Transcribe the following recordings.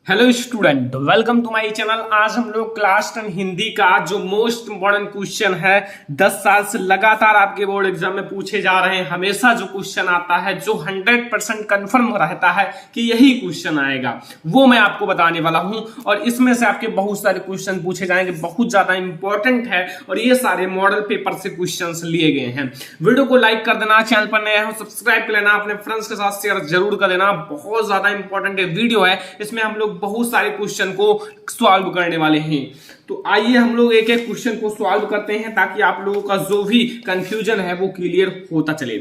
Hello student, welcome to my channel. आज हम लोग क्लास 10 हिंदी का जो मोस्ट इंपॉर्टेंट क्वेश्चन है 10 साल से लगातार आपके बोर्ड एग्जाम में पूछे जा रहे हैं, हमेशा जो क्वेश्चन आता है जो 100% कंफर्म रहता है कि यही क्वेश्चन आएगा, वो मैं आपको बताने वाला हूं। और इसमें से आपके बहुत सारे क्वेश्चन पूछे जाएंगे, बहुत ज्यादा इंपॉर्टेंट है और ये सारे मॉडल पेपर से क्वेश्चन लिए गए हैं। वीडियो को लाइक कर देना, चैनल पर नए हो सब्सक्राइब कर लेना, अपने फ्रेंड्स के साथ शेयर जरूर कर देना। बहुत ज्यादा इंपॉर्टेंट वीडियो है, इसमें हम लोग बहुत सारे क्वेश्चन को सॉल्व करने वाले हैं। तो आइए हम लोग एक एक क्वेश्चन को सॉल्व करते हैं ताकि आप लोगों का जो भी कंफ्यूजन है वो क्लियर होता चले।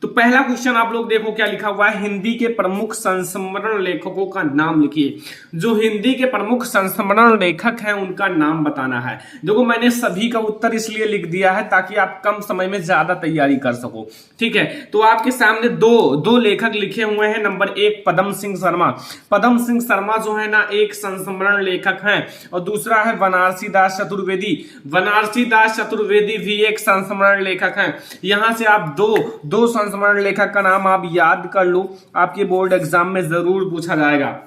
तो पहला क्वेश्चन आप लोग देखो क्या लिखा हुआ है, हिंदी के प्रमुख संस्मरण लेखकों का नाम लिखिए। जो हिंदी के प्रमुख संस्मरण लेखक हैं उनका नाम बताना है। देखो मैंने सभी का उत्तर इसलिए लिख दिया है ताकि आप कम समय में ज्यादा तैयारी कर सको, ठीक है। तो आपके सामने दो लेखक लिखे हुए हैं। नंबर 1 पदम सिंह शर्मा। पदम सिंह शर्मा जो है ना एक संस्मरण लेखक हैं, और दूसरा है बनारसी दास चतुर्वेदी। बनारसी दास चतुर्वेदी भी एक संस्मरण लेखक हैं। यहां से आप दो संस्मरण लेखक का नाम आप याद कर लो, आपके बोर्ड एग्जाम में जरूर पूछा जाएगा।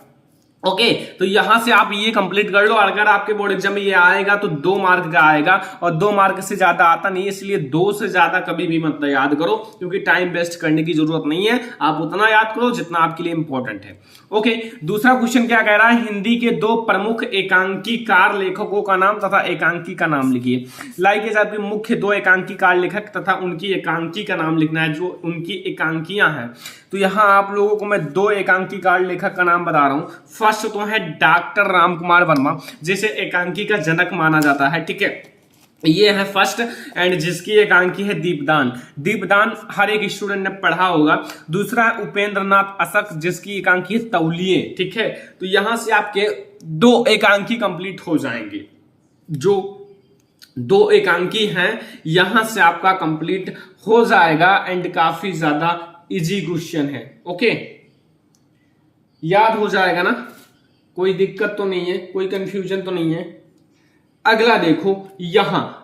ओके, तो यहां से आप ये कंप्लीट कर लो। अगर आपके बोर्ड एग्जाम में ये आएगा तो 2 मार्क का आएगा, और 2 मार्क से ज्यादा आता नहीं, इसलिए 2 से ज्यादा कभी भी मत याद करो, क्योंकि टाइम वेस्ट करने की जरूरत नहीं है। आप उतना याद करो जितना आपके लिए इंपॉर्टेंट है। ओके, दूसरा क्वेश्चन क्या कह रहा है, हिंदी के 2 प्रमुख एकांकीकार लेखकों का नाम तथा एकांकी का नाम लिखिए। लाइक आपके मुख्य 2 एकांकीकार लेखक तथा उनकी एकांकी का नाम लिखना है, जो उनकी एकांकियां हैं। तो यहां आप लोगों को मैं 2 एकांकीकार लेखक का नाम बता रहा हूं। फर्स्ट तो है डॉक्टर राम कुमार वर्मा, जिसे एकांकी का जनक माना जाता है, ठीक है। ये है फर्स्ट, एंड जिसकी एकांकी है दीपदान। दीपदान हर एक स्टूडेंट ने पढ़ा होगा। दूसरा है उपेंद्र नाथ अशक, जिसकी एकांकी है तौलिए, ठीक है। तो यहां से आपके 2 एकांकी कंप्लीट हो जाएंगे। जो 2 एकांकी हैं यहां से आपका कंप्लीट हो जाएगा, एंड काफी ज्यादा इजी क्वेश्चन है। ओके, याद हो जाएगा ना, कोई दिक्कत तो नहीं है, कोई कंफ्यूजन तो नहीं है। अगला देखो,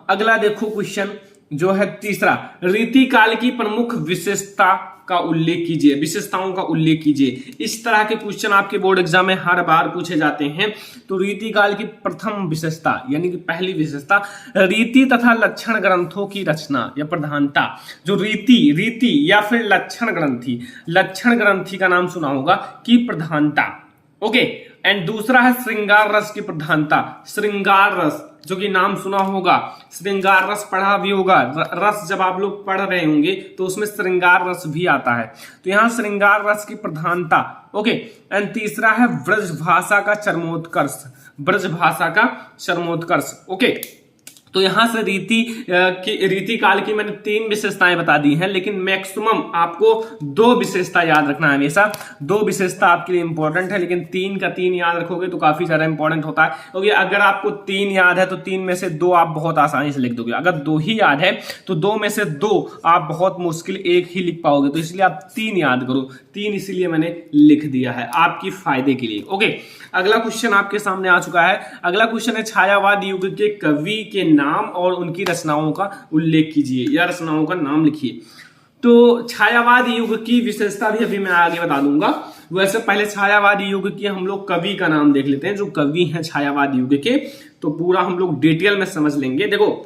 अगला देखो क्वेश्चन जो है तीसरा, रीतिकाल की प्रमुख विशेषता का उल्लेख कीजिए, विशेषताओं का उल्लेख कीजिए। इस तरह के क्वेश्चन आपके बोर्ड एग्जाम में हर बार पूछे जाते हैं। तो रीतिकाल की प्रथम विशेषता यानी कि पहली विशेषता, रीति तथा लक्षण ग्रंथों की रचना या प्रधानता। जो रीति या फिर लक्षण ग्रंथी का नाम सुना होगा, की प्रधानता। ओके, एंड दूसरा है श्रृंगार रस की प्रधानता। श्रृंगार रस जो कि नाम सुना होगा, श्रृंगार रस पढ़ा भी होगा। रस जब आप लोग पढ़ रहे होंगे तो उसमें श्रृंगार रस भी आता है। तो यहां श्रृंगार रस की प्रधानता। ओके, एंड तीसरा है ब्रज भाषा का चरमोत्कर्ष। ब्रज भाषा का चरमोत्कर्ष। ओके, तो यहां से रीति काल की मैंने 3 विशेषताएं बता दी हैं, लेकिन मैक्सिमम आपको 2 विशेषता याद रखना है हमेशा। 2 विशेषता आपके लिए इंपॉर्टेंट है, लेकिन 3 का 3 याद रखोगे तो काफी ज्यादा इंपॉर्टेंट होता है। क्योंकि अगर आपको 3 याद है तो 3 में से 2 आप बहुत आसानी से लिख दोगे। अगर 2 ही याद है तो 2 में से 2 आप बहुत मुश्किल 1 ही लिख पाओगे। तो इसलिए आप 3 याद करो। 3 इसीलिए मैंने लिख दिया है आपकी फायदे के लिए। ओके, अगला क्वेश्चन आपके सामने आ चुका है। अगला क्वेश्चन है, छायावाद युग के कवि के नाम और उनकी रचनाओं का उल्लेख कीजिए या रचनाओं का नाम लिखिए। तो छायावाद युग की विशेषता भी अभी मैं आगे बता दूंगा। वैसे पहले छायावाद युग के हम लोग कवि का नाम देख लेते हैं, जो कवि हैं छायावाद युग के। तो पूरा हम लोग डिटेल में समझ लेंगे। देखो,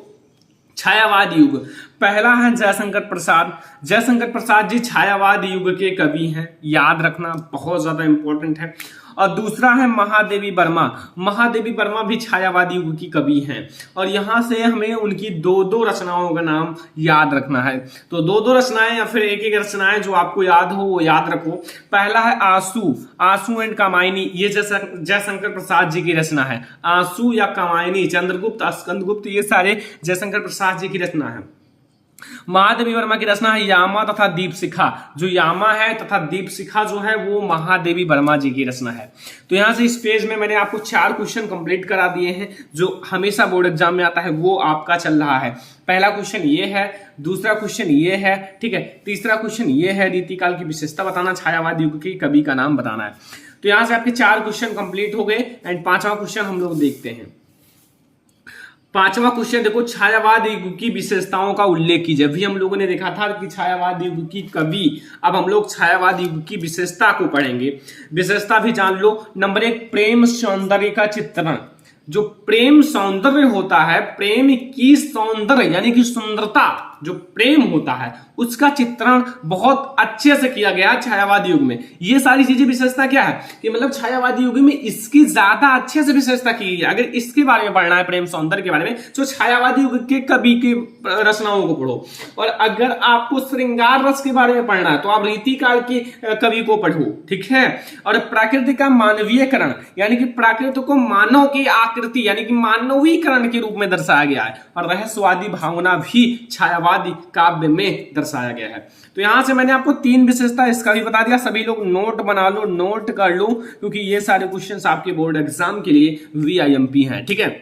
छायावाद युग पहला है जयशंकर प्रसाद। जयशंकर प्रसाद जी छायावाद युग के कवि हैं, याद रखना बहुत ज्यादा इंपॉर्टेंट है। और दूसरा है महादेवी वर्मा। महादेवी वर्मा भी छायावाद युग की कवि हैं, और यहां से हमें उनकी 2 रचनाओं का नाम याद रखना है। तो 2 रचनाएं या फिर एक रचनाएं जो आपको याद हो वो याद रखो। पहला है आंसू एंड कामायनी। ये जयशंकर प्रसाद जी की रचना है। आंसू या कामायनी, चंद्रगुप्त, स्कंदगुप्त, ये सारे जयशंकर प्रसाद जी की रचना है। महादेवी वर्मा की रचना है यामा तथा दीपशिखा। जो यामा है तथा दीपशिखा जो है वो महादेवी वर्मा जी की रचना है। तो यहां से इस पेज में मैंने आपको 4 क्वेश्चन कंप्लीट करा दिए हैं, जो हमेशा बोर्ड एग्जाम में आता है वो आपका चल रहा है। पहला क्वेश्चन ये है, दूसरा क्वेश्चन ये है, ठीक है। तीसरा क्वेश्चन ये है, रीतिकाल की विशेषता बताना, छायावाद युग के कवि का नाम बताना है। तो यहां से आपके 4 क्वेश्चन कंप्लीट हो गए, एंड 5वां क्वेश्चन हम लोग देखते हैं। 5वां क्वेश्चन देखो, छायावाद युग की विशेषताओं का उल्लेख कीजिए। अभी हम लोगों ने देखा था कि छायावाद युग की कवि, अब हम लोग छायावाद युग की विशेषता को पढ़ेंगे। विशेषता भी जान लो। नंबर 1, प्रेम सौंदर्य का चित्रण। जो प्रेम सौंदर्य होता है, प्रेम की सौंदर्य यानी कि सुंदरता, जो प्रेम होता है उसका चित्रण बहुत अच्छे से किया गया छायावादी युग में। ये सारी चीजें विशेषता क्या है कि मतलब छायावादी युग में इसकी ज्यादा अच्छे से विशेषता की गई है। अगर इसके बारे में पढ़ना है, प्रेम सौंदर्य के बारे में, तो छायावादी युग के कवि की रचनाओं को पढ़ो। और अगर आपको श्रृंगार रस के बारे में पढ़ना है तो आप रीतिकाल के कवि को पढ़ो, ठीक है। और प्रकृति का मानवीयकरण यानी कि प्रकृति को मानव की आकृति यानी कि मानवीकरण के रूप में दर्शाया गया है। और रहस्यवादी भावना भी छायावादी काव्य में दर्शाया गया है। तो यहां से मैंने आपको 3 विशेषता इसका भी बता दिया। सभी लोग नोट बना लो, नोट कर लो, क्योंकि ये सारे क्वेश्चंस आपके बोर्ड एग्जाम के लिए VIMP हैं, ठीक है।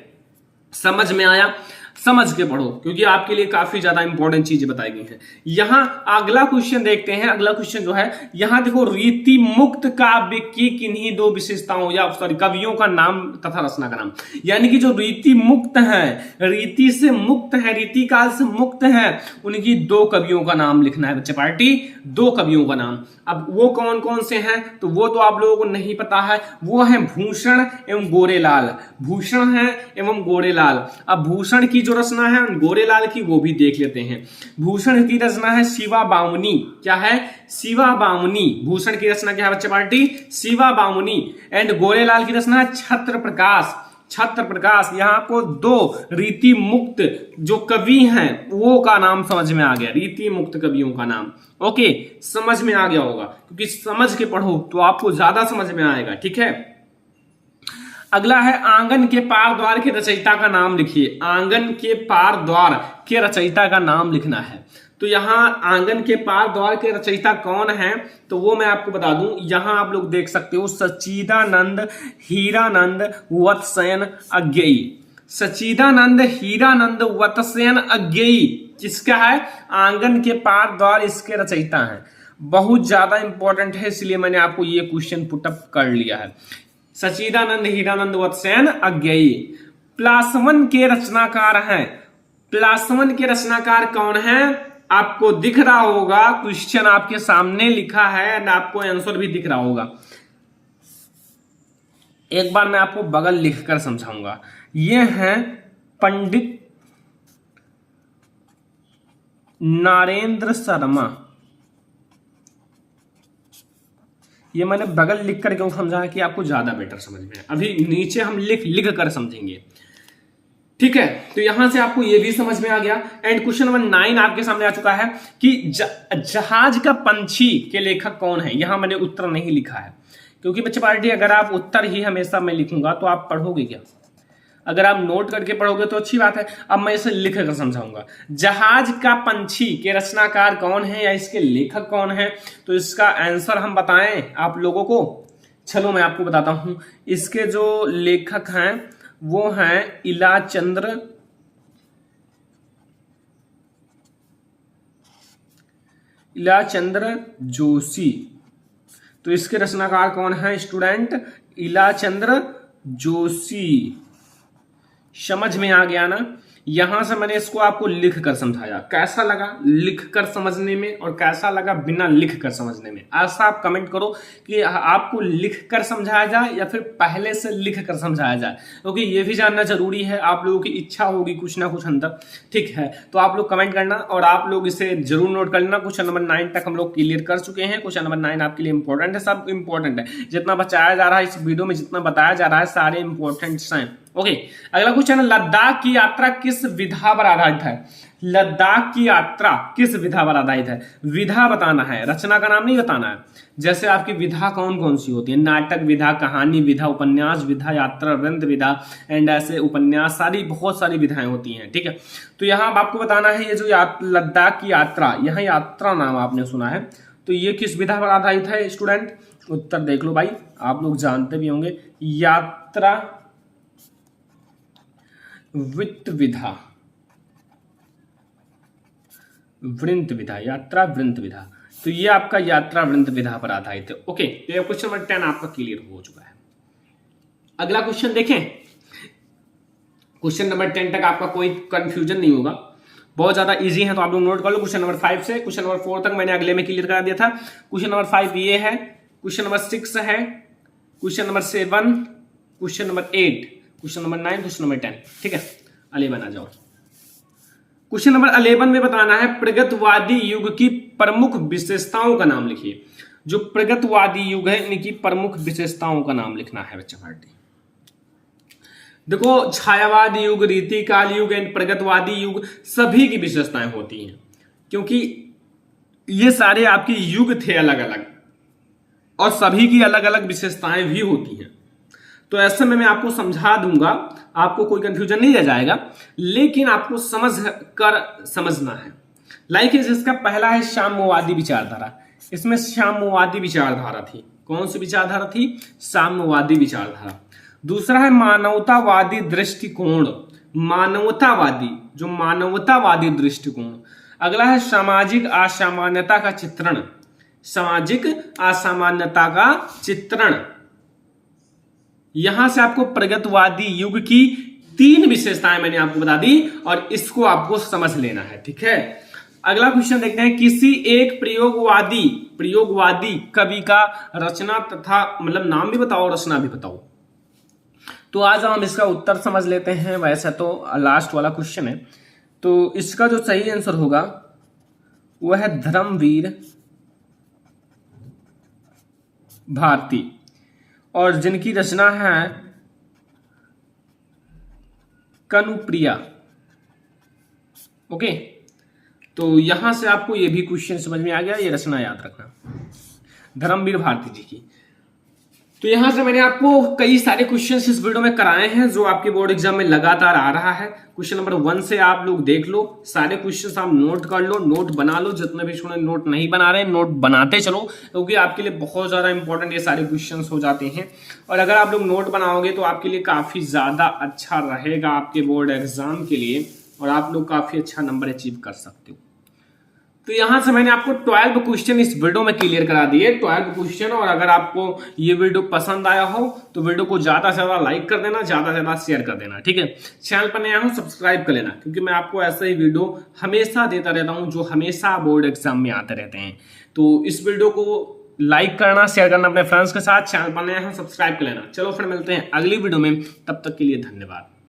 समझ में आया? समझ के पढ़ो, क्योंकि आपके लिए काफी ज्यादा इंपॉर्टेंट चीजें बताई गई हैं। यहां अगला क्वेश्चन देखते हैं। अगला क्वेश्चन जो है, यहां देखो, रीति मुक्त काव्य की किन्हीं 2 विशेषताओं या सॉरी कवियों का नाम तथा रचना का नाम। यानी कि जो रीति मुक्त है, रीति से मुक्त है, रीति काल से मुक्त है, उनकी 2 कवियों का नाम लिखना है बच्चे पार्टी। 2 कवियों का नाम। अब वो कौन कौन से हैं तो वो तो आप लोगों को नहीं पता है। वो है भूषण एवं गोरेलाल। भूषण है एवं गोरेलाल। अब भूषण की जो रचना है, गोरेलाल की, वो भी देख लेते हैं। भूषण की रचना है शिवा बामुनी। क्या है? शिवा बामुनी। भूषण की रचना क्या है बच्चे पार्टी? शिवा बामुनी। एंड गोरेलाल की रचना है छत्र प्रकाश। छत्र प्रकाश। यहां आपको 2 रीति मुक्त जो कवि हैं वो का नाम समझ में आ गया, रीति मुक्त कवियों का नाम। ओके, समझ में आ गया होगा, क्योंकि समझ के पढ़ो तो आपको ज्यादा समझ में आएगा, ठीक है। अगला है, आंगन के पार द्वार के रचयिता का नाम लिखिए। आंगन के पार द्वार के रचयिता का नाम लिखना है। तो यहां आंगन के पार द्वार के रचयिता कौन है तो वो मैं आपको बता दूं। यहां आप लोग देख सकते हो, सच्चिदानंद हीरानंद वत्सयन अज्ञेयी। सच्चिदानंद हीरानंद वत्सयन अज्ञेयी किसका है? आंगन के पार द्वार इसके रचयिता हैं। बहुत ज्यादा इंपॉर्टेंट है, इसलिए मैंने आपको ये क्वेश्चन पुटअप कर लिया है। सच्चिदानंद हीरानंद वत्सयन अज्ञेयी प्लासवन के रचनाकार हैं। प्लासवन के रचनाकार कौन है? आपको दिख रहा होगा, क्वेश्चन आपके सामने लिखा है एंड आपको आंसर भी दिख रहा होगा। एक बार मैं आपको बगल लिखकर समझाऊंगा। ये हैं पंडित नारेंद्र शर्मा। ये मैंने बगल लिख कर क्यों समझा कि आपको ज्यादा बेटर समझ में है। अभी नीचे हम लिख कर समझेंगे, ठीक है। तो यहां से आपको ये भी समझ में आ गया। एंड क्वेश्चन नंबर 9 आपके सामने आ चुका है कि जहाज का पंछी के लेखक कौन है। यहां मैंने उत्तर नहीं लिखा है, क्योंकि बच्चे पार्टी अगर आप उत्तर ही हमेशा मैं लिखूंगा तो आप पढ़ोगे क्या? अगर आप नोट करके पढ़ोगे तो अच्छी बात है। अब मैं इसे लिख कर समझाऊंगा। जहाज का पंछी के रचनाकार कौन है या इसके लेखक कौन है, तो इसका आंसर हम बताएं आप लोगों को। चलो मैं आपको बताता हूं। इसके जो लेखक हैं वो हैं इलाचंद्र जोशी। तो इसके रचनाकार कौन है स्टूडेंट? इलाचंद्र जोशी। समझ में आ गया ना? यहां से मैंने इसको आपको लिख कर समझाया। कैसा लगा लिख कर समझने में और कैसा लगा बिना लिख कर समझने में? ऐसा आप कमेंट करो कि आपको लिख कर समझाया जाए या फिर पहले से लिख कर समझाया जाए, क्योंकि ये भी जानना जरूरी है। आप लोगों की इच्छा होगी कुछ ना कुछ अंदर, ठीक है। तो आप लोग कमेंट करना और आप लोग इसे जरूर नोट कर लेना। क्वेश्चन नंबर 9 तक हम लोग क्लियर कर चुके हैं। क्वेश्चन नंबर 9 आपके लिए इंपॉर्टेंट है, सब इंपॉर्टेंट है। जितना बताया जा रहा है इस वीडियो में, जितना बताया जा रहा है सारे इंपॉर्टेंट हैं। ओके, अगला क्वेश्चन है, लद्दाख की यात्रा किस विधा पर आधारित है? लद्दाख की यात्रा किस विधा पर आधारित है? विधा बताना है, रचना का नाम नहीं बताना है। जैसे आपकी विधा कौन कौन सी होती है? नाटक विधा, कहानी विधा, उपन्यास विधा, यात्रा वृंद विधा एंड ऐसे उपन्यास, सारी बहुत सारी विधाएं होती हैं, ठीक है। तो यहाँ आपको बताना है ये जो लद्दाख की यात्रा, यहाँ यात्रा नाम आपने सुना है, तो ये किस विधा पर आधारित है स्टूडेंट? उत्तर देख लो भाई, आप लोग जानते भी होंगे। यात्रा वित्त विधा, वृंत विधा, यात्रा वृंत विधा। तो ये आपका यात्रा वृंत विधा पर आधारित है। ओके, तो ये क्वेश्चन नंबर 10 आपका क्लियर हो चुका है। अगला क्वेश्चन देखें। क्वेश्चन नंबर 10 तक आपका कोई कंफ्यूजन नहीं होगा, बहुत ज्यादा इजी है, तो आप लोग नोट कर लो। क्वेश्चन नंबर 5 से क्वेश्चन नंबर 4 तक मैंने अगले में क्लियर करा दिया था। क्वेश्चन नंबर 5 ये है, क्वेश्चन नंबर 6 है, question number 7, question number 8, question number 9, question number 10, ठीक है। 11 आ जाओ। क्वेश्चन नंबर 11 में बताना है प्रगतवादी युग की प्रमुख विशेषताओं का नाम लिखिए। जो प्रगतवादी युग है इनकी प्रमुख विशेषताओं का नाम लिखना है बच्चा पार्टी। देखो, छायावाद युग, रीतिकाल युग एंड प्रगतवादी युग सभी की विशेषताएं होती हैं, क्योंकि ये सारे आपके युग थे अलग अलग और सभी की अलग अलग विशेषताएं भी होती हैं। तो ऐसे में मैं आपको समझा दूंगा, आपको कोई कंफ्यूजन नहीं रह जाएगा, लेकिन आपको समझना है। लाइक इसका पहला है साम्यवादी विचारधारा। इसमें साम्यवादी विचारधारा थी। कौन सी विचारधारा थी? साम्यवादी विचारधारा। दूसरा है मानवतावादी दृष्टिकोण, मानवतावादी, जो मानवतावादी दृष्टिकोण। अगला है सामाजिक असामान्यता का चित्रण, सामाजिक असामान्यता का चित्रण। यहां से आपको प्रगतवादी युग की 3 विशेषताएं मैंने आपको बता दी और इसको आपको समझ लेना है, ठीक है। अगला क्वेश्चन देखते हैं, किसी एक प्रयोगवादी कवि का रचना तथा मतलब नाम भी बताओ, रचना भी बताओ। तो आज हम इसका उत्तर समझ लेते हैं। वैसे तो लास्ट वाला क्वेश्चन है, तो इसका जो सही आंसर होगा वह है धर्मवीर भारती, और जिनकी रचना है कनुप्रिया। ओके, तो यहां से आपको ये भी क्वेश्चन समझ में आ गया, ये रचना याद रखना, धर्मवीर भारती जी की। तो यहां से मैंने आपको कई सारे क्वेश्चंस इस वीडियो में कराए हैं जो आपके बोर्ड एग्जाम में लगातार आ रहा है। क्वेश्चन नंबर 1 से आप लोग देख लो, सारे क्वेश्चंस आप नोट कर लो, नोट बना लो। जितने भी स्टूडेंट नोट नहीं बना रहे नोट बनाते चलो, क्योंकि आपके लिए बहुत ज्यादा इंपॉर्टेंट ये सारे क्वेश्चंस हो जाते हैं। और अगर आप लोग नोट बनाओगे तो आपके लिए काफी ज्यादा अच्छा रहेगा आपके बोर्ड एग्जाम के लिए, और आप लोग काफी अच्छा नंबर अचीव कर सकते हो। तो यहां से मैंने आपको 12 क्वेश्चन इस वीडियो में क्लियर करा दिए, 12 क्वेश्चन। और अगर आपको ये वीडियो पसंद आया हो तो वीडियो को ज्यादा से ज्यादा लाइक कर देना, ज्यादा से ज्यादा शेयर कर देना, ठीक है। चैनल पर नया हो सब्सक्राइब कर लेना, क्योंकि मैं आपको ऐसे ही वीडियो हमेशा देता रहता हूं जो हमेशा बोर्ड एग्जाम में आते रहते हैं। तो इस वीडियो को लाइक करना, शेयर करना अपने फ्रेंड्स के साथ, चैनल पर नया हो सब्सक्राइब कर लेना। चलो फिर मिलते हैं अगली वीडियो में, तब तक के लिए धन्यवाद।